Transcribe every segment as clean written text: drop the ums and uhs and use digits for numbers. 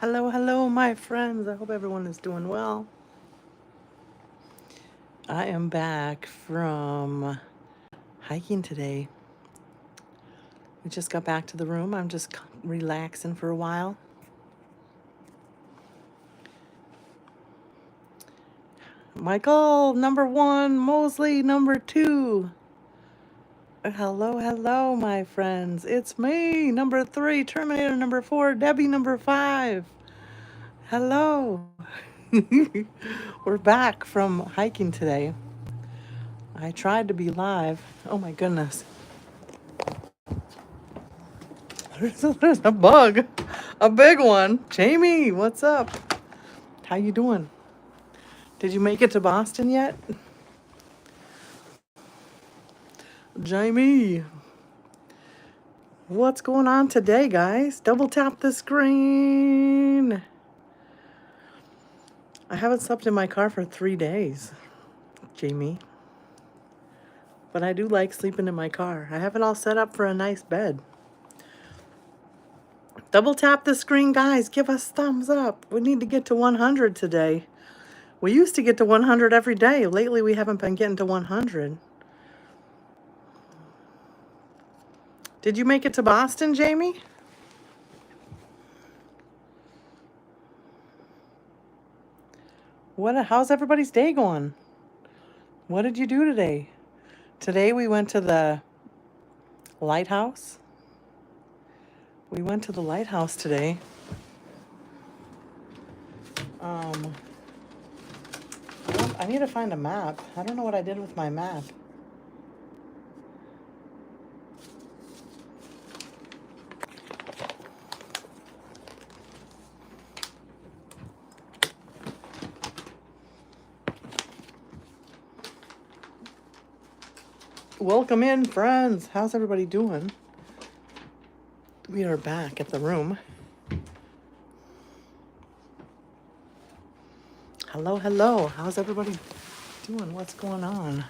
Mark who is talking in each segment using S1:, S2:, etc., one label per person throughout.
S1: Hello, hello, my friends. I hope everyone is doing well. I am back from hiking today. We just got back to the room. I'm just relaxing for a while. Michael, number one. Mosley, number two. Hello, hello, my friends. It's me, number three. Terminator, number four. Debbie, number five. Hello. We're back from hiking today. I tried to be live. Oh my goodness. There's a bug. A big one. Jamie, what's up? How you doing? Did you make it to Boston yet? Jamie. What's going on today, guys? Double tap the screen. I haven't slept in my car for 3 days, Jamie. But I do like sleeping in my car. I have it all set up for a nice bed. Double tap the screen, guys. Give us thumbs up. We need to get to 100 today. We used to get to 100 every day. Lately, we haven't been getting to 100. Did you make it to Boston, Jamie? How's everybody's day going? What did you do today? Today we went to the lighthouse. We went to the lighthouse today. Um, I need to find a map. I don't know what I did with my map. Welcome in, friends. How's everybody doing? We are back at the room. Hello, hello. How's everybody doing? What's going on?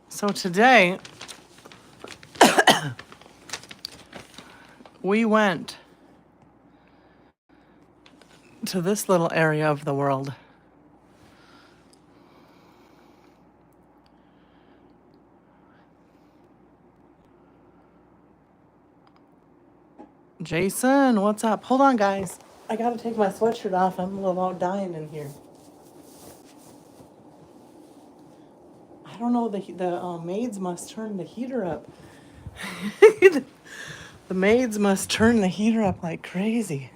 S1: So today, we went to this little area of the world. Jason, what's up? Hold on, guys. I gotta take my sweatshirt off. I'm a little out dying in here. I don't know. The maids must turn the heater up. The maids must turn the heater up like crazy.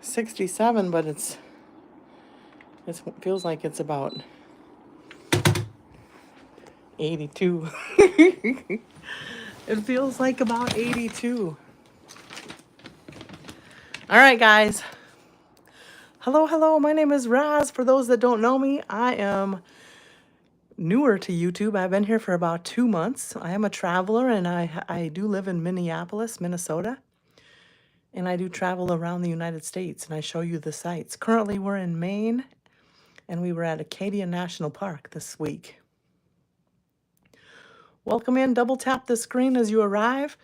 S1: 67, but it feels like it's about 82. It feels like about 82. All right, guys. Hello, hello. My name is Raz. For those that don't know me, I am newer to YouTube. I've been here for about 2 months. I am a traveler, and I do live in Minneapolis, Minnesota. And I do travel around the United States, and I show you the sights. Currently, we're in Maine, and we were at Acadia National Park this week. Welcome in. Double tap the screen as you arrive,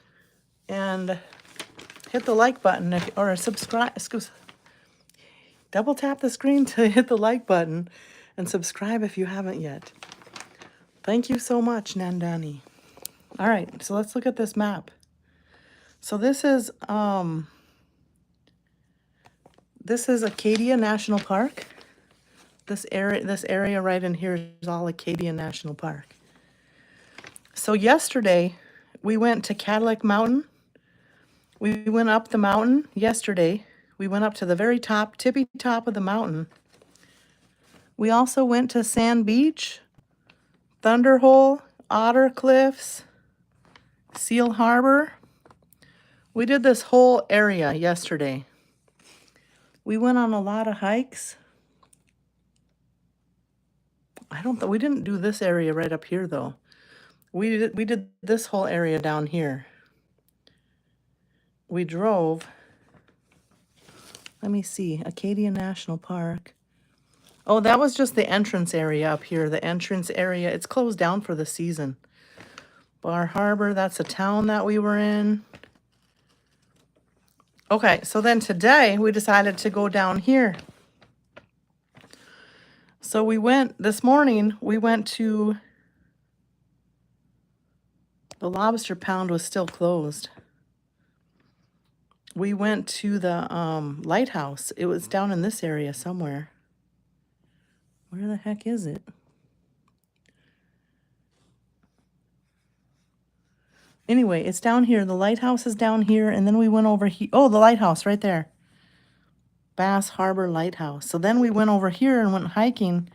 S1: and hit the like button or subscribe. Double tap the screen to hit the like button, and subscribe if you haven't yet. Thank you so much, Nandani. All right, so let's look at this map. So this is Acadia National Park. This area right in here is all Acadia National Park. So yesterday we went to Cadillac Mountain. We went up the mountain yesterday. We went up to the very top, tippy top of the mountain. We also went to Sand Beach, Thunderhole, Otter Cliffs, Seal Harbor. We did this whole area yesterday. We went on a lot of hikes. We didn't do this area right up here though. We did this whole area down here. We drove. Let me see, Acadia National Park. Oh, that was just the entrance area up here. The entrance area, it's closed down for the season. Bar Harbor, that's a town that we were in. Okay, so then today we decided to go down here. So we went, this morning, we went to, the Lobster Pound was still closed. We went to the lighthouse. It was down in this area somewhere. Where the heck is it? Anyway, it's down here. The lighthouse is down here, and then we went over here. Oh, the lighthouse right there. Bass Harbor Lighthouse. So then we went over here and went hiking,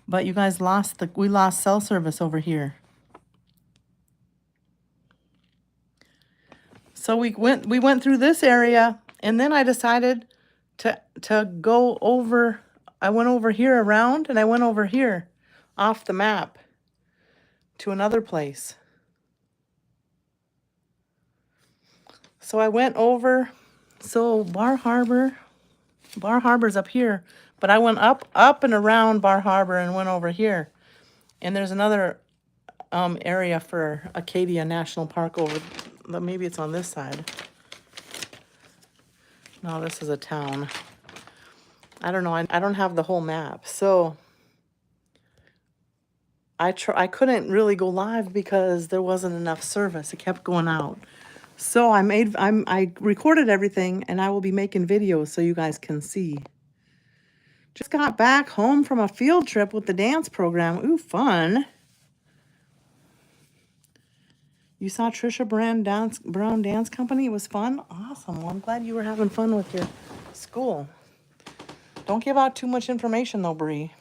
S1: but you guys we lost cell service over here. So we went through this area, and then I decided to go over. I went over here around, and I went over here off the map to another place. So I went over, so Bar Harbor's up here, but I went up and around Bar Harbor and went over here. And there's another area for Acadia National Park over, maybe it's on this side. No, this is a town. I don't know, I don't have the whole map. So I couldn't really go live because there wasn't enough service. It kept going out. So I recorded everything, and I will be making videos so you guys can see. Just got back home from a field trip with the dance program. Ooh, fun. You saw Trisha Brown Dance Company? It was fun? Awesome. Well, I'm glad you were having fun with your school. Don't give out too much information, though, Bree.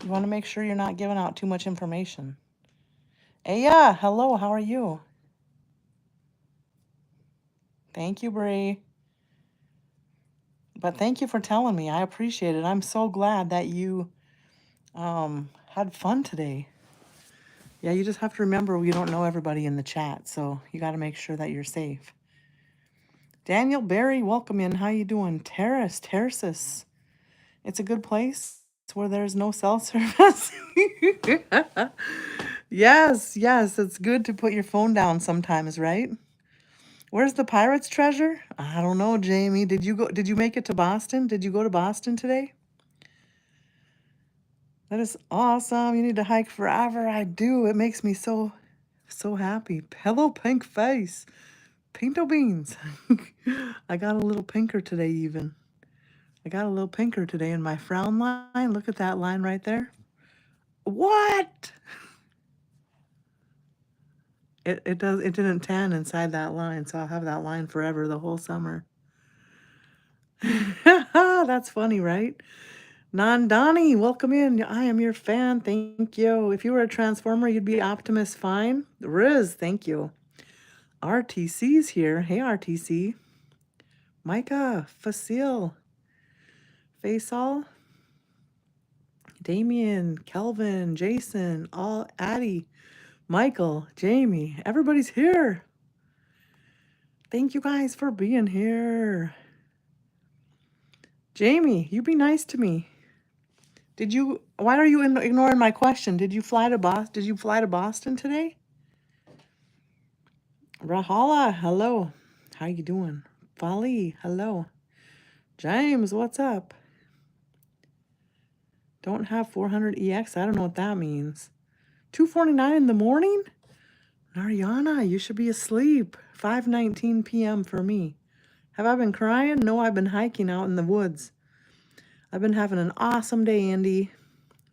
S1: You want to make sure you're not giving out too much information. Aya, hello, how are you? Thank you, Bree. But thank you for telling me. I appreciate it. I'm so glad that you had fun today. Yeah, you just have to remember we don't know everybody in the chat, so you got to make sure that you're safe. Daniel Barry, welcome in. How you doing? Terraces. It's a good place. It's where there's no cell service. Yes, it's good to put your phone down sometimes, right? Where's the pirate's treasure? I don't know, Jamie. Did you make it to Boston? Did you go to Boston today? That is awesome. You need to hike forever. I do. It makes me so happy. Hello, pink face. Pinto beans. I got a little pinker today even. I got a little pinker today in my frown line. Look at that line right there. What? It didn't tan inside that line, so I'll have that line forever, the whole summer. That's funny, right? Nandani, welcome in. I am your fan. Thank you. If you were a Transformer, you'd be Optimus Fine. Riz, thank you. RTC's here. Hey, RTC. Micah, Facile, Faisal, Damien, Kelvin, Jason, Addie, Michael, Jamie. Everybody's here. Thank you guys for being here. Jamie, you be nice to me. Why are you ignoring my question? Did you fly to Boston today? Rahala, hello. How you doing? Fali, hello. James, what's up? Don't have 400 EX. I don't know what that means. 2:49 in the morning? Narayana, you should be asleep. 5:19 p.m. for me. Have I been crying? No, I've been hiking out in the woods. I've been having an awesome day, Andy.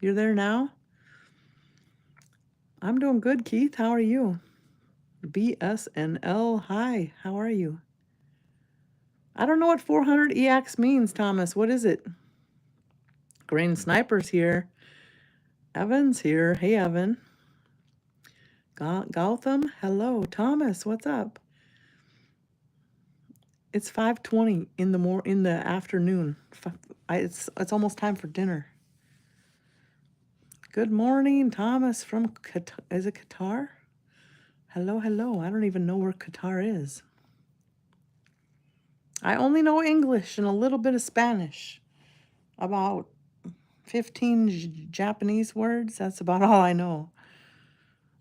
S1: You're there now? I'm doing good, Keith. How are you? BSNL, hi. How are you? I don't know what 400 EX means, Thomas. What is it? Green Sniper's here. Evan's here. Hey, Evan. Gautam, hello. Thomas, what's up? It's 5:20 in the afternoon. It's almost time for dinner. Good morning, Thomas from Qatar. Is it Qatar? Hello. I don't even know where Qatar is. I only know English and a little bit of Spanish. About 15 Japanese words. That's about all I know.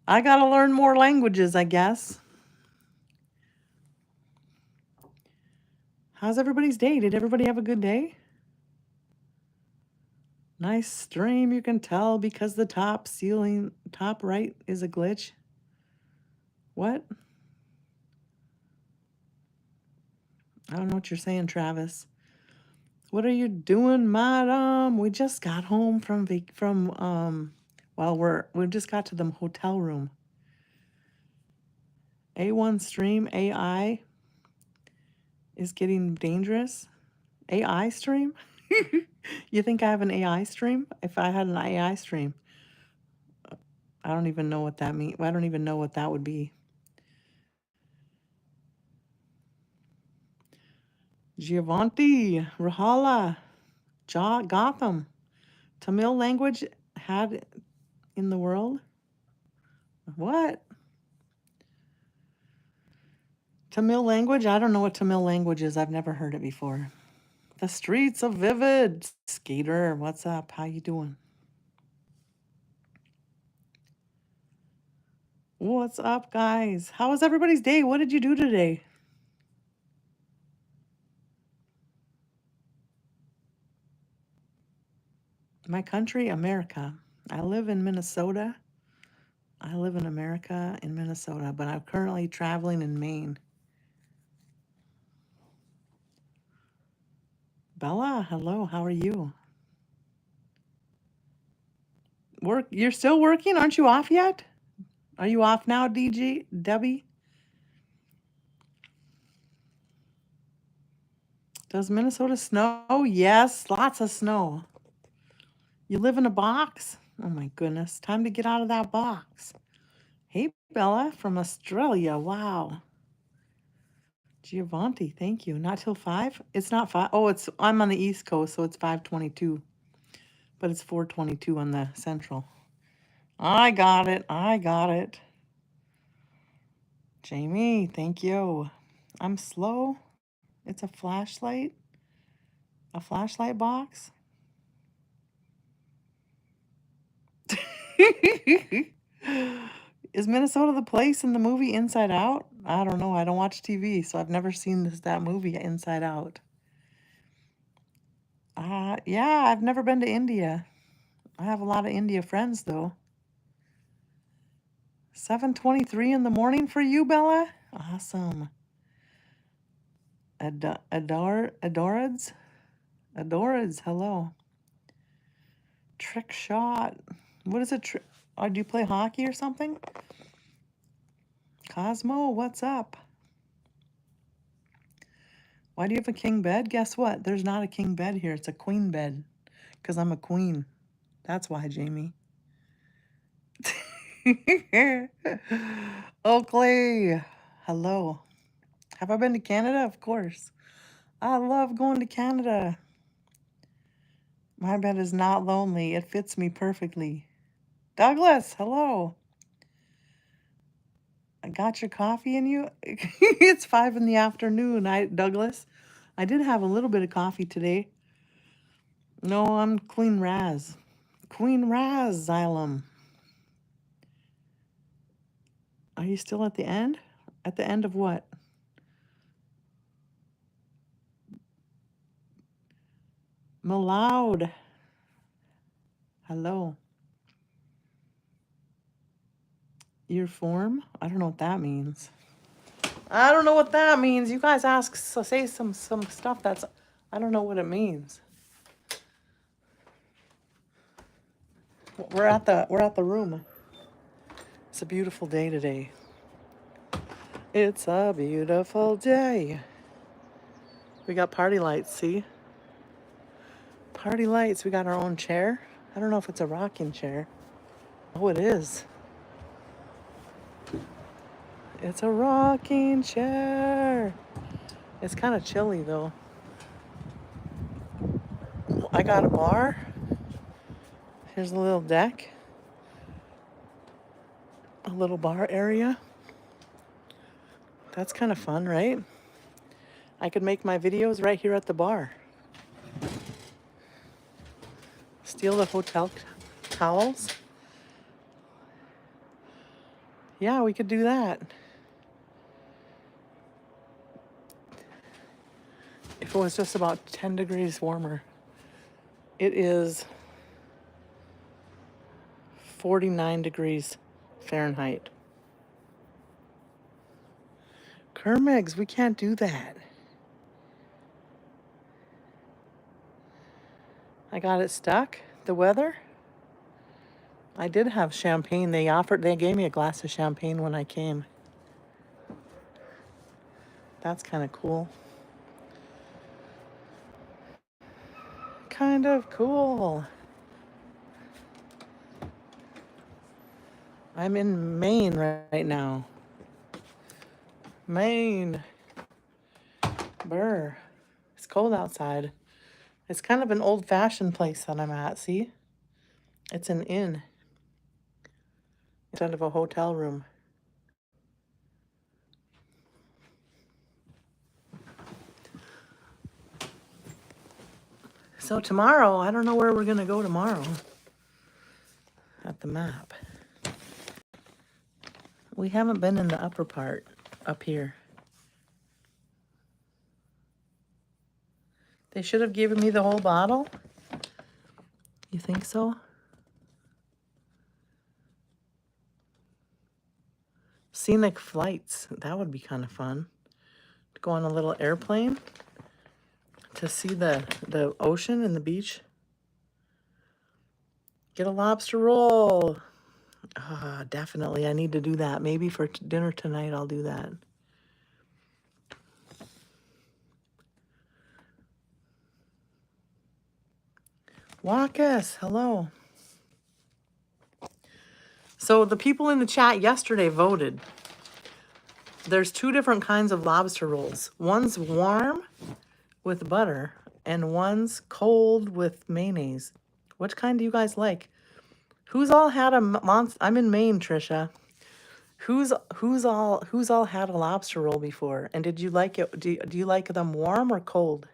S1: I gotta learn more languages, I guess. How's everybody's day? Did everybody have a good day? Nice stream, you can tell because the top right is a glitch. What? I don't know what you're saying, Travis. What are you doing, madam? We just got home we just got to the hotel room. A1 stream, AI is getting dangerous. AI stream? You think I have an AI stream? If I had an AI stream, I don't even know what that means. I don't even know what that would be. Giovanni, Rahala, Gotham. Tamil language had in the world? What? Tamil language? I don't know what Tamil language is. I've never heard it before. The streets of Vivid. Skater, what's up? How you doing? What's up, guys? How was everybody's day? What did you do today? My country, America. I live in Minnesota. I live in America in Minnesota, but I'm currently traveling in Maine. Bella, hello. How are you? You're still working? Aren't you off yet? Are you off now, DG Debbie? Does Minnesota snow? Yes, lots of snow. You live in a box? Oh my goodness. Time to get out of that box. Hey, Bella from Australia. Wow. Giovanni, thank you. Not till 5? It's not 5. Oh, I'm on the East Coast, so it's 5:22. But it's 4:22 on the Central. I got it. I got it. Jamie, thank you. I'm slow. It's a flashlight. A flashlight box. Is Minnesota the place in the movie Inside Out? I don't know. I don't watch TV, so I've never seen that movie Inside Out. Yeah, I've never been to India. I have a lot of India friends, though. 7:23 in the morning for you, Bella? Awesome. Adoreds, hello. Trick shot. What is it? Do you play hockey or something? Cosmo, what's up? Why do you have a king bed? Guess what? There's not a king bed here. It's a queen bed. Because I'm a queen. That's why, Jamie. Oakley, hello. Have I been to Canada? Of course. I love going to Canada. My bed is not lonely. It fits me perfectly. Douglas, hello. I got your coffee in you. It's 5 in the afternoon, Douglas. I did have a little bit of coffee today. No, I'm Queen Raz. Queen Raz, Xylem. Are you still at the end? At the end of what? Maloud. Hello. Your form? I don't know what that means. I don't know what that means. You guys say some stuff that's, I don't know what it means. We're at the room. It's a beautiful day today. It's a beautiful day. We got party lights, see? Party lights. We got our own chair. I don't know if it's a rocking chair. Oh, it is. It's a rocking chair. It's kind of chilly though. I got a bar. Here's a little deck. A little bar area. That's kind of fun, right? I could make my videos right here at the bar. Steal the hotel towels. Yeah, we could do that. If it was just about 10 degrees warmer. It is 49 degrees Fahrenheit. Kermegs, we can't do that. I got it stuck. The weather. I did have champagne. They gave me a glass of champagne when I came. That's kind of cool. Kind of cool. I'm in Maine right now. Maine. Brr. It's cold outside. It's kind of an old-fashioned place that I'm at, see? It's an inn instead of a hotel room. So tomorrow, I don't know where we're going to go tomorrow. At the map. We haven't been in the upper part up here. They should have given me the whole bottle. You think so? Scenic flights. That would be kind of fun. To go on a little airplane to see the ocean and the beach. Get a lobster roll. Definitely. I need to do that. Maybe for dinner tonight I'll do that. Wackus, hello. So the people in the chat yesterday voted. There's two different kinds of lobster rolls. One's warm with butter and one's cold with mayonnaise. Which kind do you guys like? Who's all had a monster? I'm in Maine, Trisha. Who's all had a lobster roll before? And did you like it? Do you like them warm or cold?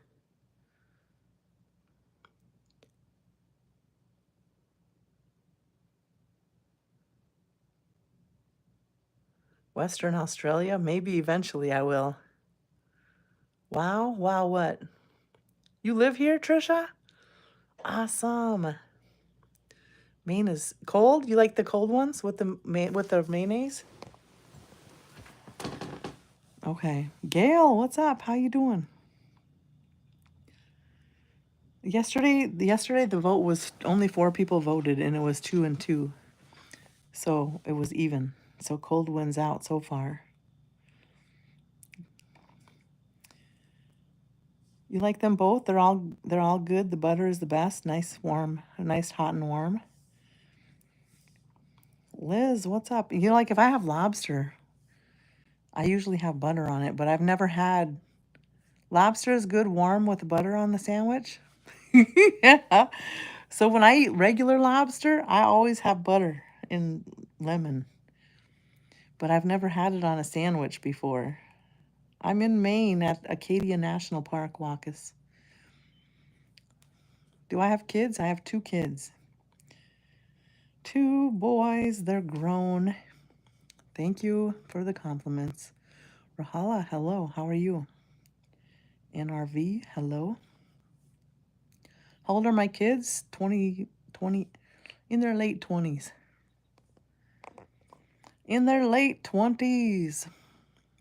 S1: Western Australia? Maybe eventually I will. Wow, wow, what? You live here, Trisha? Awesome. Maine is cold? You like the cold ones with the mayonnaise? Okay. Gail, what's up? How you doing? Yesterday the vote was only 4 people voted and it was 2 and 2. So it was even. So cold wins out so far. You like them both? They're all good. The butter is the best. Nice warm, nice hot and warm. Liz, what's up? You know, like if I have lobster, I usually have butter on it, but I've never had lobster is good warm with butter on the sandwich. Yeah. So when I eat regular lobster, I always have butter and lemon. But I've never had it on a sandwich before. I'm in Maine at Acadia National Park, Wackus. Do I have kids? I have 2 kids. 2 boys, they're grown. Thank you for the compliments. Rahala, hello, how are you? NRV, hello. How old are my kids? 20, in their late 20s. In their late 20s.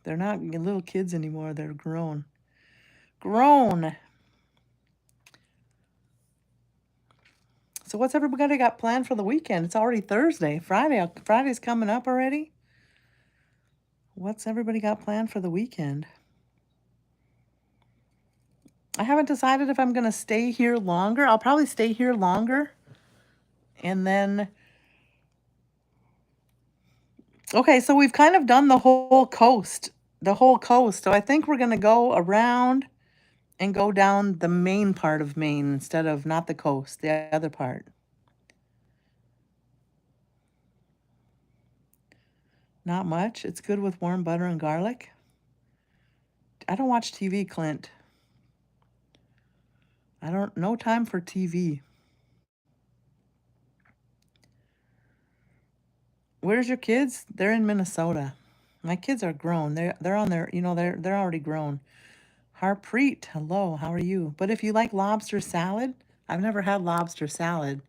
S1: They're not little kids anymore, they're grown. Grown. So what's everybody got planned for the weekend? It's already Thursday. Friday's coming up already. What's everybody got planned for the weekend? I haven't decided if I'm going to stay here longer. I'll probably stay here longer. And then, okay, so we've kind of done the whole coast. So I think we're going to go around and go down the main part of Maine instead of not the coast, the other part. Not much. It's good with warm butter and garlic. I don't watch TV, Clint. No time for TV. Where's your kids? They're in Minnesota. My kids are grown. They're on their, they're already grown. Harpreet, hello, how are you? But if you like lobster salad, I've never had lobster salad.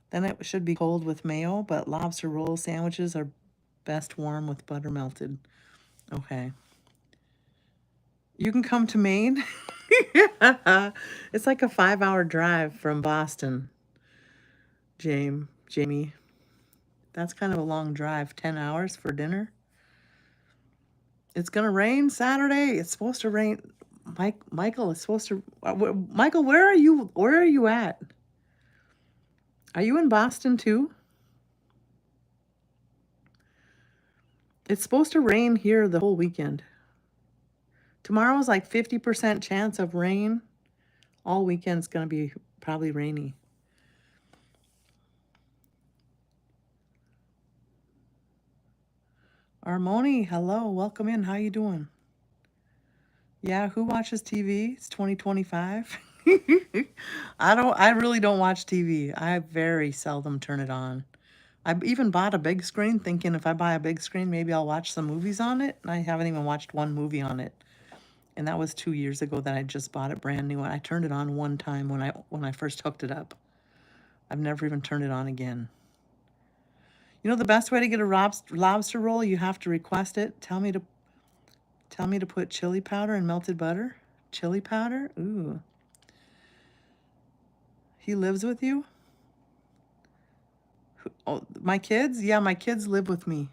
S1: Then it should be cold with mayo, but lobster roll sandwiches are best warm with butter melted. Okay. You can come to Maine. It's like a 5-hour drive from Boston, Jamie. That's kind of a long drive, 10 hours for dinner. It's going to rain Saturday. It's supposed to rain. Michael, it's supposed to. Michael, where are you? Where are you at? Are you in Boston too? It's supposed to rain here the whole weekend. Tomorrow's like 50% chance of rain. All weekend's going to be probably rainy. Armoni, hello, welcome in. How you doing? Yeah, who watches TV? It's 2025. I really don't watch TV. I very seldom turn it on. I even bought a big screen thinking if I buy a big screen, maybe I'll watch some movies on it. And I haven't even watched one movie on it. And that was 2 years ago that I just bought it brand new. I turned it on one time when I first hooked it up. I've never even turned it on again. You know the best way to get a lobster roll, you have to request it. Tell me to put chili powder and melted butter. Chili powder? Ooh. He lives with you? Oh, my kids? Yeah, my kids live with me.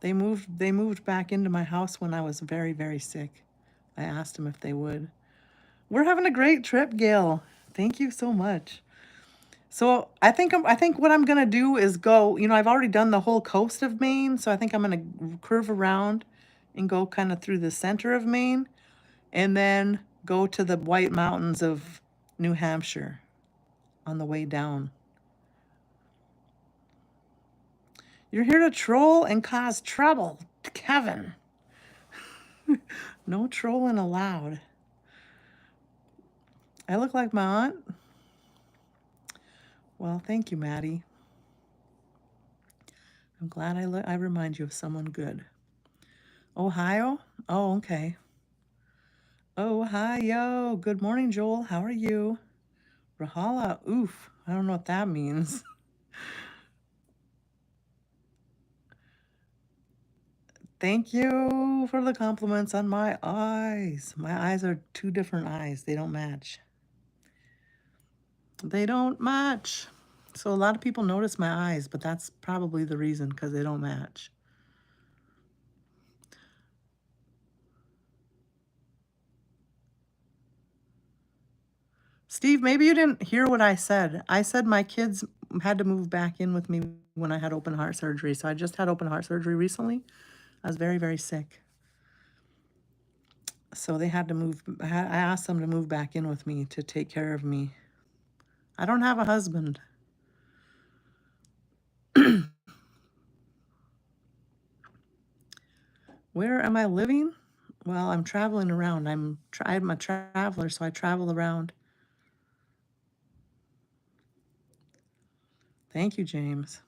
S1: They moved back into my house when I was very, very sick. I asked them if they would. We're having a great trip, Gail. Thank you so much. So I think what I'm gonna do is go. I've already done the whole coast of Maine, so I think I'm gonna curve around and go kind of through the center of Maine, and then go to the White Mountains of New Hampshire on the way down. You're here to troll and cause trouble, Kevin. No trolling allowed. I look like my aunt? Well, thank you, Maddie. I'm glad I remind you of someone good. Ohio? Oh, okay. Ohio. Good morning, Joel. How are you? Rahala. Oof. I don't know what that means. Thank you for the compliments on my eyes. My eyes are two different eyes. They don't match. They don't match. So a lot of people notice my eyes, but that's probably the reason, because they don't match. Steve, maybe you didn't hear what I said. I said my kids had to move back in with me when I had open heart surgery. So I just had open heart surgery recently. I was very, very sick. So they had to move. I asked them to move back in with me to take care of me. I don't have a husband. Where am I living? Well, I'm traveling around. I'm a traveler, so I travel around. Thank you, James.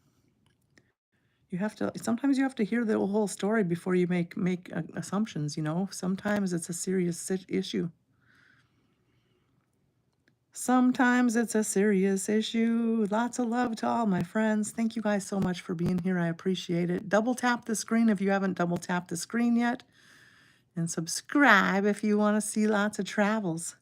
S1: Sometimes you have to hear the whole story before you make assumptions, Sometimes it's a serious issue. Sometimes it's a serious issue. Lots of love to all my friends. Thank you guys so much for being here. I appreciate it. Double tap the screen if you haven't double tapped the screen yet. And subscribe if you want to see lots of travels.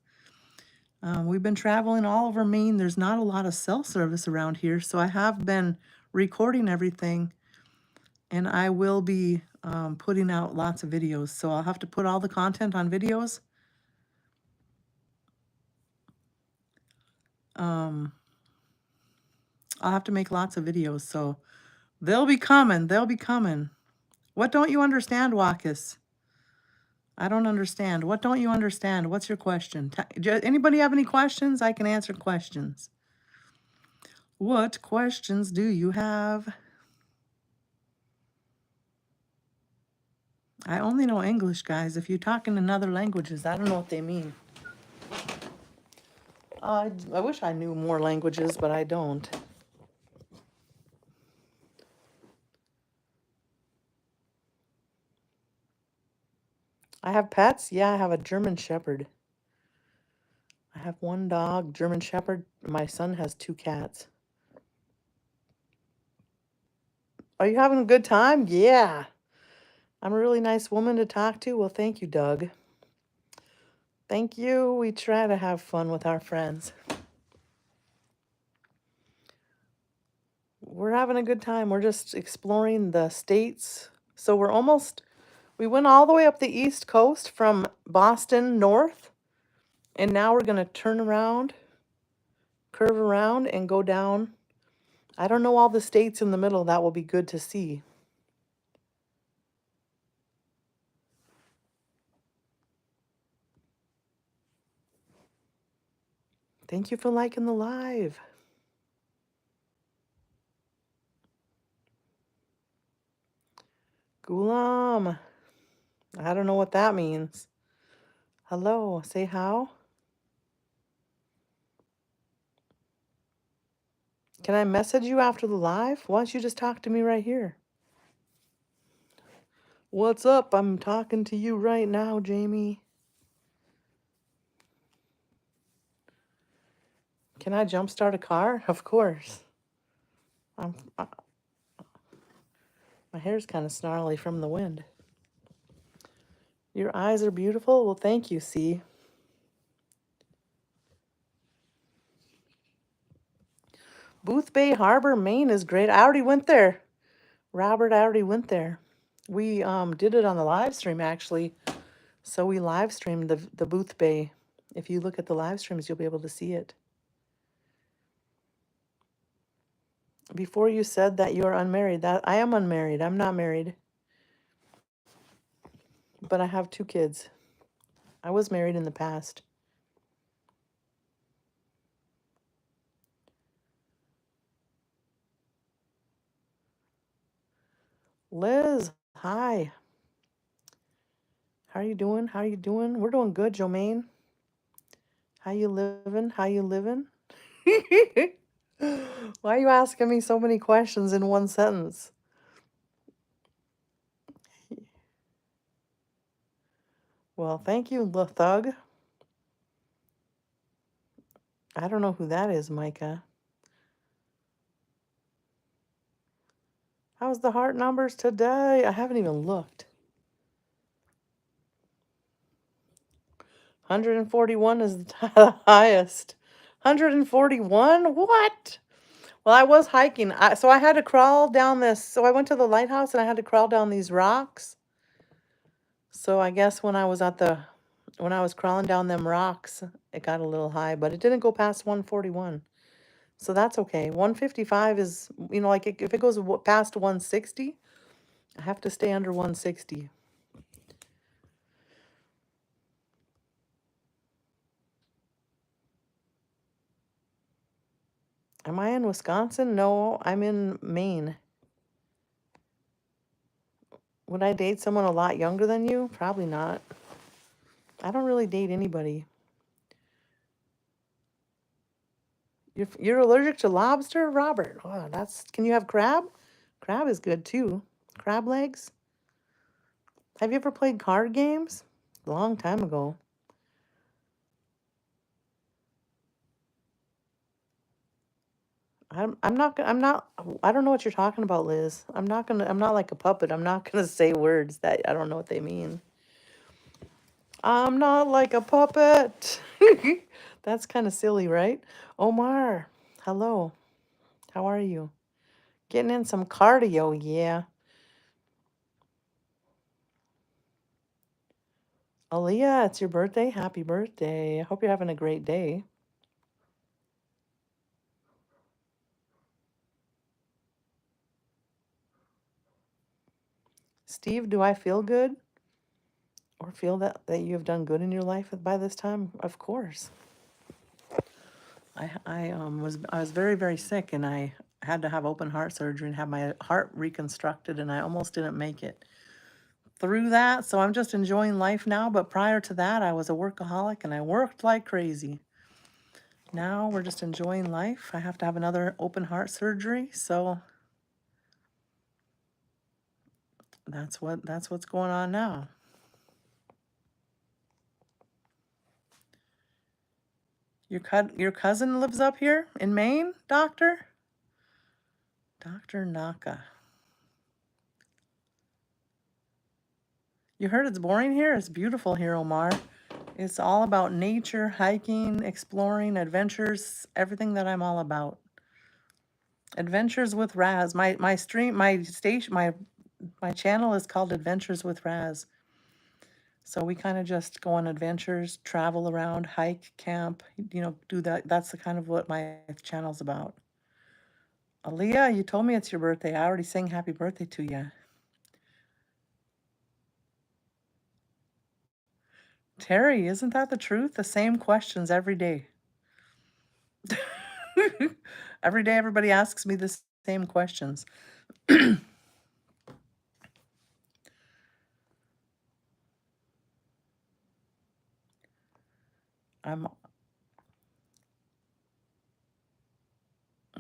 S1: We've been traveling all over Maine. There's not a lot of cell service around here, so I have been recording everything, and I will be putting out lots of videos. So I'll have to put all the content on videos. I'll have to make lots of videos, so they'll be coming. They'll be coming. What don't you understand, Walkus? I don't understand. What don't you understand? What's your question? Anybody have any questions? I can answer questions. What questions do you have? I only know English, guys. If you talk in another languages, I don't know what they mean. I wish I knew more languages, but I don't. I have pets. Yeah, I have a German Shepherd. I have one dog, German Shepherd. My son has 2 cats. Are you having a good time? Yeah. I'm a really nice woman to talk to. Well, thank you, Doug. Thank you. We try to have fun with our friends. We're having a good time. We're just exploring the states. So we went all the way up the East Coast from Boston north, and now we're going to turn around, curve around, and go down. I don't know all the states in the middle. That will be good to see. Thank you for liking the live. Gulam. I don't know what that means. Hello. Say how. Can I message you after the live? Why don't you just talk to me right here? What's up? I'm talking to you right now, Jamie. Can I jumpstart a car? Of course. My hair's kind of snarly from the wind. Your eyes are beautiful. Well, thank you, C. Booth Bay Harbor, Maine is great. I already went there. Robert, I already went there. We did it on the live stream, actually. So we live streamed the Booth Bay. If you look at the live streams, you'll be able to see it. Before you said that you're unmarried, that I am unmarried. I'm not married. But I have 2 kids. I was married in the past. Liz, hi. How are you doing? How are you doing? We're doing good, Jomaine. How you living? How you living? Why are you asking me so many questions in one sentence? Well, thank you, Thug. I don't know who that is, Micah. How's the heart numbers today? I haven't even looked. 141 is the highest. 141? What? Well, I was hiking. So I had to crawl down this. So I went to the lighthouse and I had to crawl down these rocks. So I guess when I was crawling down them rocks, it got a little high, but it didn't go past 141. So that's okay. 155 is, like if it goes past 160, I have to stay under 160. Am I in Wisconsin? No, I'm in Maine. Would I date someone a lot younger than you? Probably not. I don't really date anybody. You're allergic to lobster, Robert? Oh, can you have crab? Crab is good too. Crab legs? Have you ever played card games? A long time ago. I don't know what you're talking about, Liz. I'm not like a puppet. I'm not gonna say words that I don't know what they mean. I'm not like a puppet. That's kind of silly, right? Omar, hello. How are you? Getting in some cardio, yeah. Aaliyah, it's your birthday. Happy birthday. I hope you're having a great day. Steve, do I feel good? Or feel that you have done good in your life by this time? Of course. I was very, very sick, and I had to have open heart surgery and have my heart reconstructed, and I almost didn't make it. through that, so I'm just enjoying life now, but prior to that, I was a workaholic and I worked like crazy. Now we're just enjoying life. I have to have another open heart surgery, so that's what's going on now. Your cousin lives up here in Maine, doctor? Dr. Naka. You heard it's boring here? It's beautiful here, Omar. It's all about nature, hiking, exploring, adventures, everything that I'm all about. Adventures with Raz. My stream, my station, my channel is called Adventures with Raz. So we kind of just go on adventures, travel around, hike, camp, do that. That's the kind of what my channel's about. Aaliyah, you told me it's your birthday. I already sang happy birthday to you. Terry, isn't that the truth? The same questions every day. Every day everybody asks me the same questions. I'm,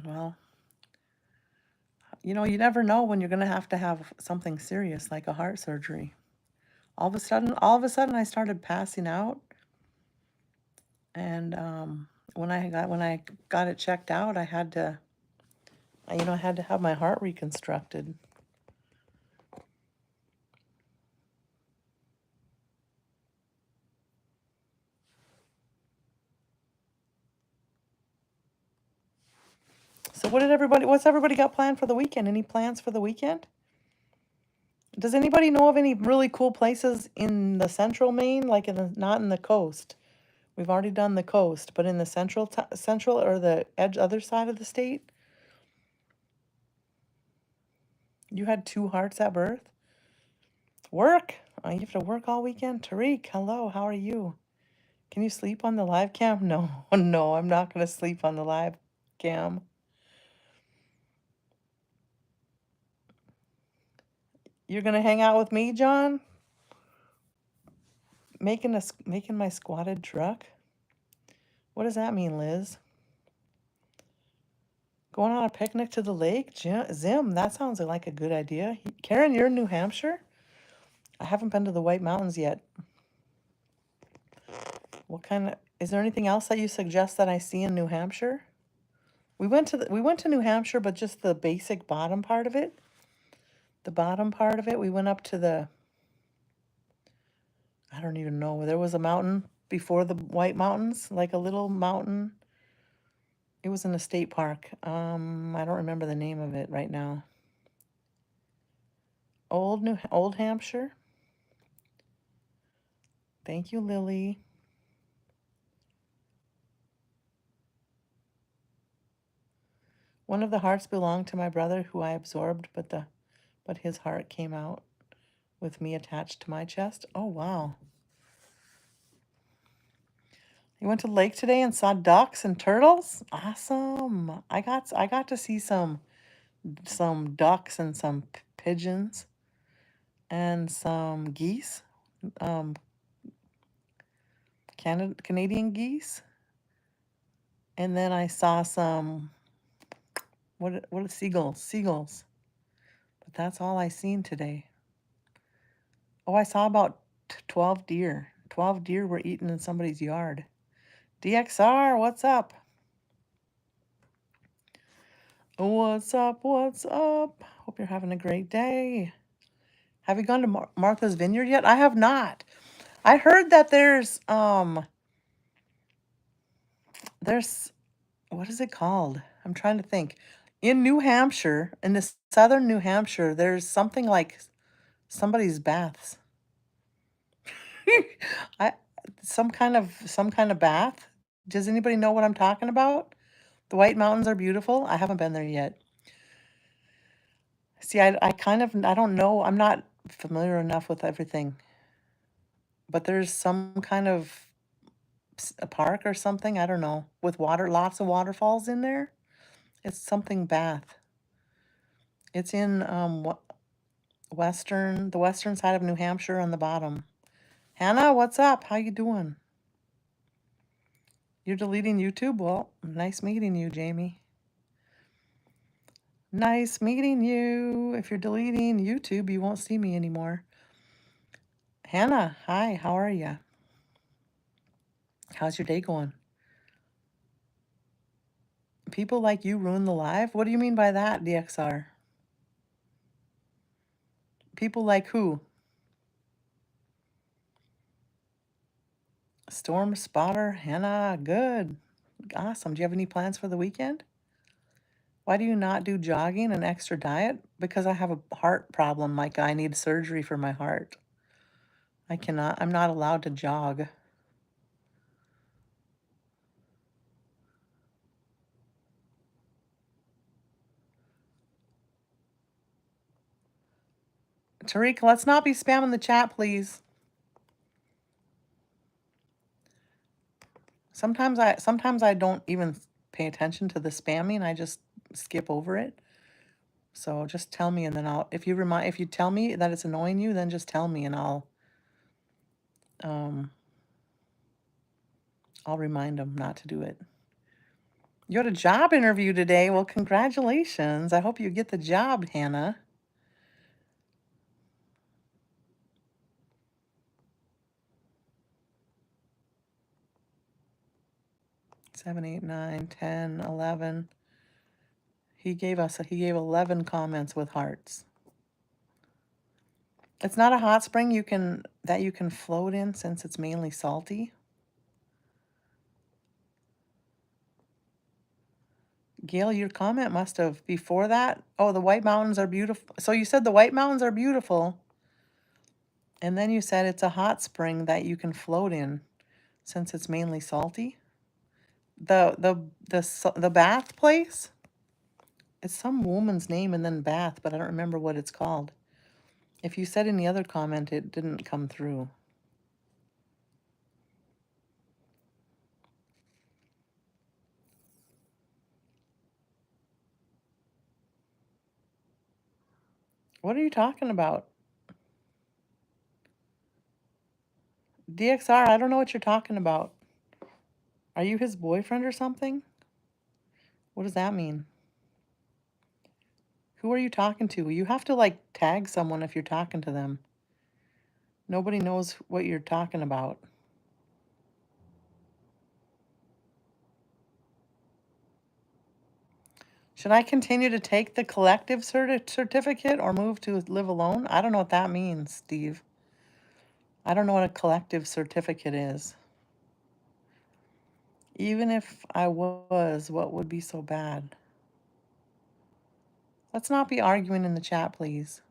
S1: well, you never know when you're going to have something serious like a heart surgery. All of a sudden I started passing out, and when I got it checked out, I had to have my heart reconstructed. So what's everybody got planned for the weekend? Any plans for the weekend? Does anybody know of any really cool places in the central Maine, like not in the coast? We've already done the coast, but in the central or the other side of the state? You had two hearts at birth? Work? Oh, you have to work all weekend? Tariq, hello, how are you? Can you sleep on the live cam? No, no, I'm not going to sleep on the live cam. You're going to hang out with me, John? Making my squatted truck? What does that mean, Liz? Going on a picnic to the lake? Zim, that sounds like a good idea. Karen, you're in New Hampshire? I haven't been to the White Mountains yet. Is there anything else that you suggest that I see in New Hampshire? We went to New Hampshire, but just the basic bottom part of it. The bottom part of it, we went up to I don't even know, there was a mountain before the White Mountains, like a little mountain. It was in a state park. I don't remember the name of it right now. Old Hampshire. Thank you, Lily. One of the hearts belonged to my brother, who I absorbed, but his heart came out with me attached to my chest. Oh wow! You went to the lake today and saw ducks and turtles. Awesome! I got to see some ducks and some pigeons and some geese, um, Canadian geese, and then I saw some what are seagulls. But that's all I seen today. Oh, I saw about 12 deer. 12 deer were eaten in somebody's yard. DXR, what's up? What's up? What's up? Hope you're having a great day. Have you gone to Martha's Vineyard yet? I have not. I heard that there's what is it called? I'm trying to think. In New Hampshire, in the southern New Hampshire, there's something like somebody's baths. I some kind of bath. Does anybody know what I'm talking about? The White Mountains are beautiful. I haven't been there yet. See, I don't know. I'm not familiar enough with everything. But there's some kind of a park or something, I don't know, with lots of waterfalls in there. It's something bath. It's in the western side of New Hampshire on the bottom. Hannah, what's up? How you doing? You're deleting YouTube? Well, nice meeting you, Jamie. Nice meeting you. If you're deleting YouTube, you won't see me anymore. Hannah, hi, how are you? How's your day going? People like you ruin the live? What do you mean by that, DXR? People like who? Storm spotter, Hannah, good. Awesome. Do you have any plans for the weekend? Why do you not do jogging and extra diet? Because I have a heart problem, Micah. I need surgery for my heart. I'm not allowed to jog. Tariq, let's not be spamming the chat, please. Sometimes I don't even pay attention to the spamming. I just skip over it. So just tell me, and then if you tell me that it's annoying you, then just tell me, and I'll remind them not to do it. You had a job interview today. Well, congratulations. I hope you get the job, Hannah. Seven, 8, 9, 10, 11. He gave 11 comments with hearts. It's not a hot spring that you can float in since it's mainly salty. Gail, your comment must have before that. Oh, the White Mountains are beautiful. So you said the White Mountains are beautiful. And then you said it's a hot spring that you can float in since it's mainly salty. The bath place? It's some woman's name and then bath, but I don't remember what it's called. If you said in the other comment, it didn't come through. What are you talking about? DXR, I don't know what you're talking about. Are you his boyfriend or something? What does that mean? Who are you talking to? You have to like tag someone if you're talking to them. Nobody knows what you're talking about. Should I continue to take the collective certificate or move to live alone? I don't know what that means, Steve. I don't know what a collective certificate is. Even if I was, what would be so bad? Let's not be arguing in the chat, please.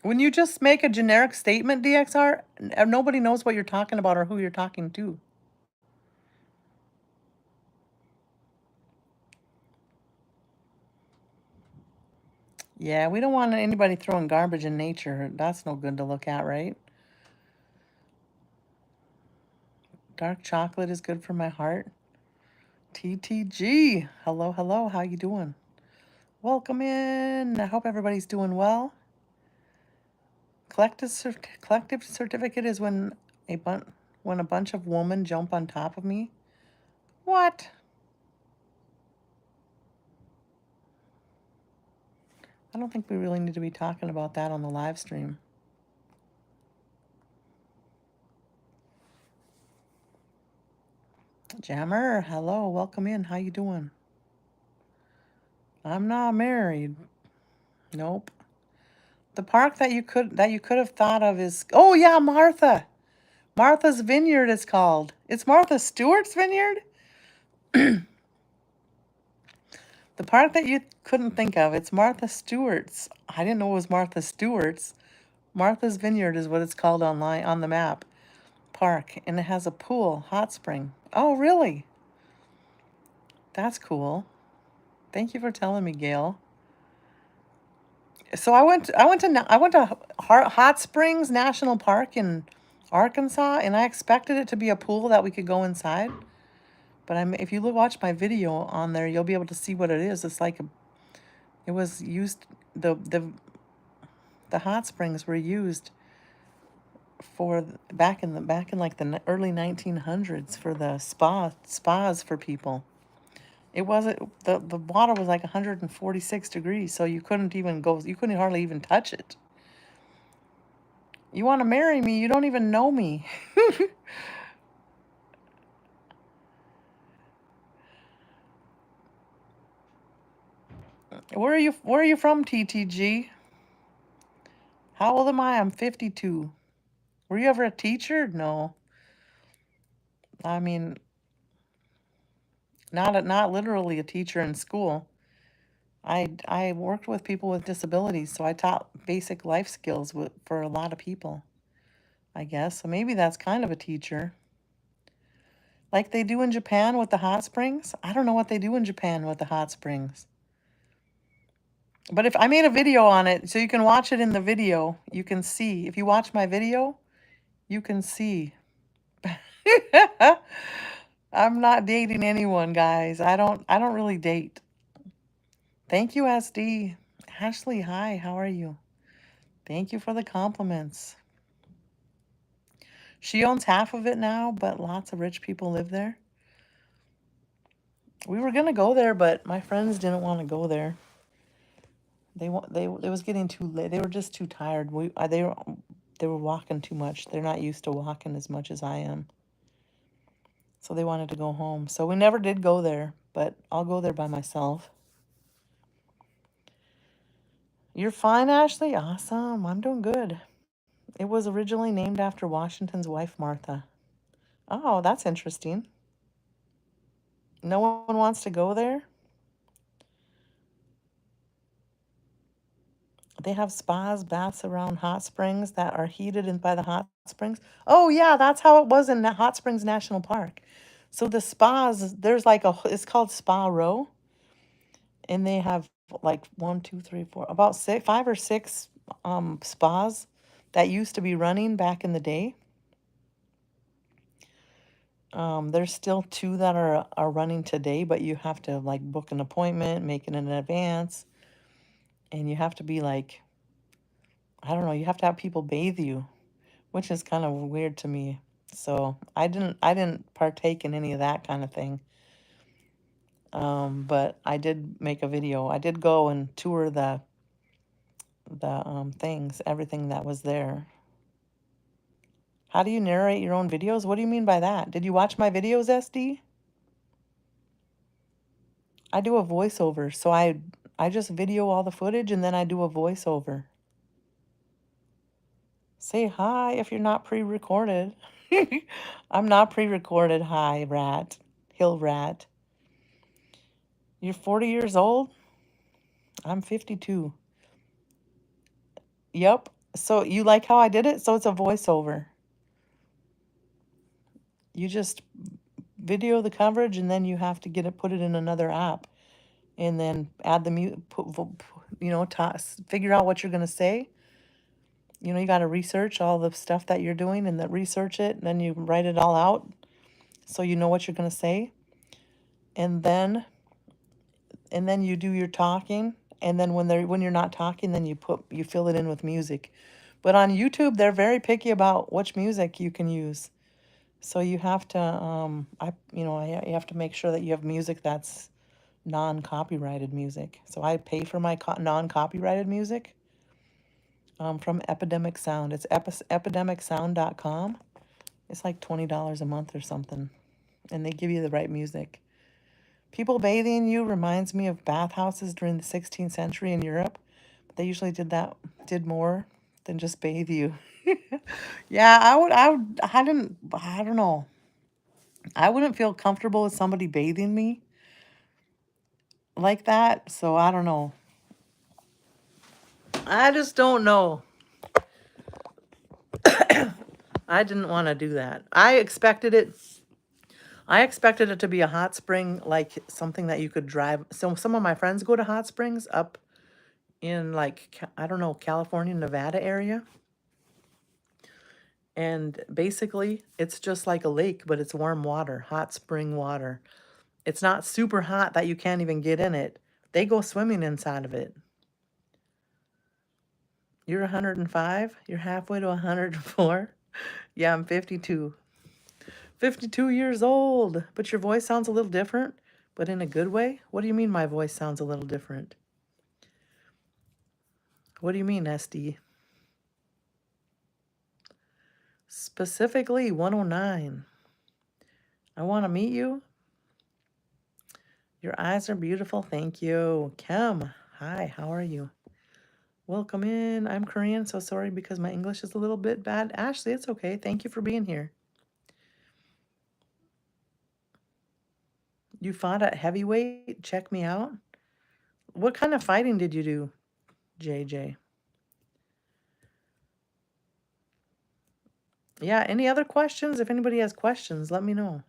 S1: When you just make a generic statement, DXR, nobody knows what you're talking about or who you're talking to. Yeah, we don't want anybody throwing garbage in nature. That's no good to look at, right? Dark chocolate is good for my heart. TTG. Hello, hello. How you doing? Welcome in. I hope everybody's doing well. Collective certificate is when a bunch of women jump on top of me. What? I don't think we really need to be talking about that on the live stream. Jammer, hello, welcome in. How you doing? I'm not married. Nope. The park that you could have thought of is, oh yeah, Martha. Martha's Vineyard is called. It's Martha Stewart's Vineyard? The park that you couldn't think of, it's Martha Stewart's. I didn't know it was Martha Stewart's. Martha's Vineyard is what it's called online on the map. Park, and it has a pool, hot spring. Oh, really? That's cool. Thank you for telling me, Gail. So I went to Hot Springs National Park in Arkansas, and I expected it to be a pool that we could go inside. But if you watch my video on there, you'll be able to see what it is. It's like it was used. The hot springs were used for back in like the early 1900s for the spas for people. It wasn't the water was like 146 degrees, so you couldn't even go. You couldn't hardly even touch it. You want to marry me? You don't even know me. Where are you from, TTG? How old am I? I'm 52. Were you ever a teacher? No. I mean, not literally a teacher in school. I worked with people with disabilities, so I taught basic life skills for a lot of people, I guess. So maybe that's kind of a teacher. Like they do in Japan with the hot springs. I don't know what they do in Japan with the hot springs. But if I made a video on it, so you can watch it in the video, you can see. If you watch my video, you can see. I'm not dating anyone, guys. I don't really date. Thank you, SD. Ashley, hi, how are you? Thank you for the compliments. She owns half of it now, but lots of rich people live there. We were gonna go there, but my friends didn't want to go there. It was getting too late. They were just too tired. They were walking too much. They're not used to walking as much as I am. So they wanted to go home. So we never did go there, but I'll go there by myself. You're fine, Ashley? Awesome. I'm doing good. It was originally named after Washington's wife, Martha. Oh, that's interesting. No one wants to go there? They have spas, baths around hot springs that are heated in by the hot springs. Oh, yeah, that's how it was in Hot Springs National Park. So the spas, there's like it's called Spa Row, and they have like one, two, three, four, about six, five or six spas that used to be running back in the day. There's still two that are running today, but you have to like book an appointment, make it in advance, and you have to be like, I don't know, you have to have people bathe you, which is kind of weird to me. So I didn't partake in any of that kind of thing. But I did make a video. I did go and tour the things, everything that was there. How do you narrate your own videos? What do you mean by that? Did you watch my videos, SD? I do a voiceover. So I just video all the footage and then I do a voiceover. Say hi if you're not pre-recorded. I'm not pre-recorded. Hi, rat. Hill rat. You're 40 years old? I'm 52. Yep. So you like how I did it? So it's a voiceover. You just video the coverage and then you have to put it in another app and then add the figure out what you're going to say. You know, you got to research all the stuff that you're doing and then research it, and then you write it all out so you know what you're going to say. And then you do your talking, and then when you're not talking, then you fill it in with music. But on YouTube, they're very picky about which music you can use. So you have to you have to make sure that you have music that's non-copyrighted music. So I pay for my non-copyrighted music from Epidemic Sound. It's epidemicsound.com. It's like $20 a month or something, and they give you the right music. People bathing you reminds me of bathhouses during the 16th century in Europe. But they usually did more than just bathe you. Yeah, I don't know. I wouldn't feel comfortable with somebody bathing me like that, so I don't know. I just don't know. I didn't want to do that. I expected it to be a hot spring, like something that you could drive. So some of my friends go to hot springs up in like, I don't know, California, Nevada area. And basically, it's just like a lake, but it's warm water, hot spring water. It's not super hot that you can't even get in it. They go swimming inside of it. You're 105? You're halfway to 104? Yeah, I'm 52. 52 years old. But your voice sounds a little different, but in a good way? What do you mean my voice sounds a little different? What do you mean, SD? Specifically 109. I want to meet you. Your eyes are beautiful. Thank you. Kim, hi, how are you? Welcome in. I'm Korean, so sorry because my English is a little bit bad. Ashley, it's okay. Thank you for being here. You fought at heavyweight? Check me out. What kind of fighting did you do, JJ? Yeah, any other questions? If anybody has questions, let me know.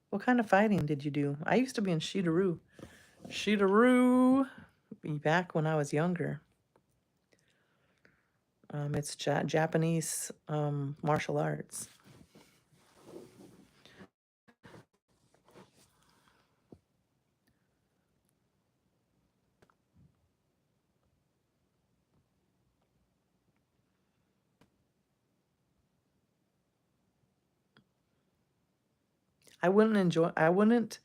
S1: What kind of fighting did you do? I used to be in Shidaroo. Shidaroo, back when I was younger. It's Japanese martial arts. I wouldn't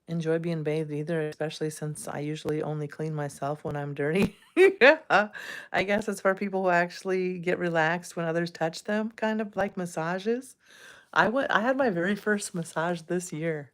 S1: enjoy being bathed either, especially since I usually only clean myself when I'm dirty. Yeah. I guess it's for people who actually get relaxed when others touch them, kind of like massages. I had my very first massage this year.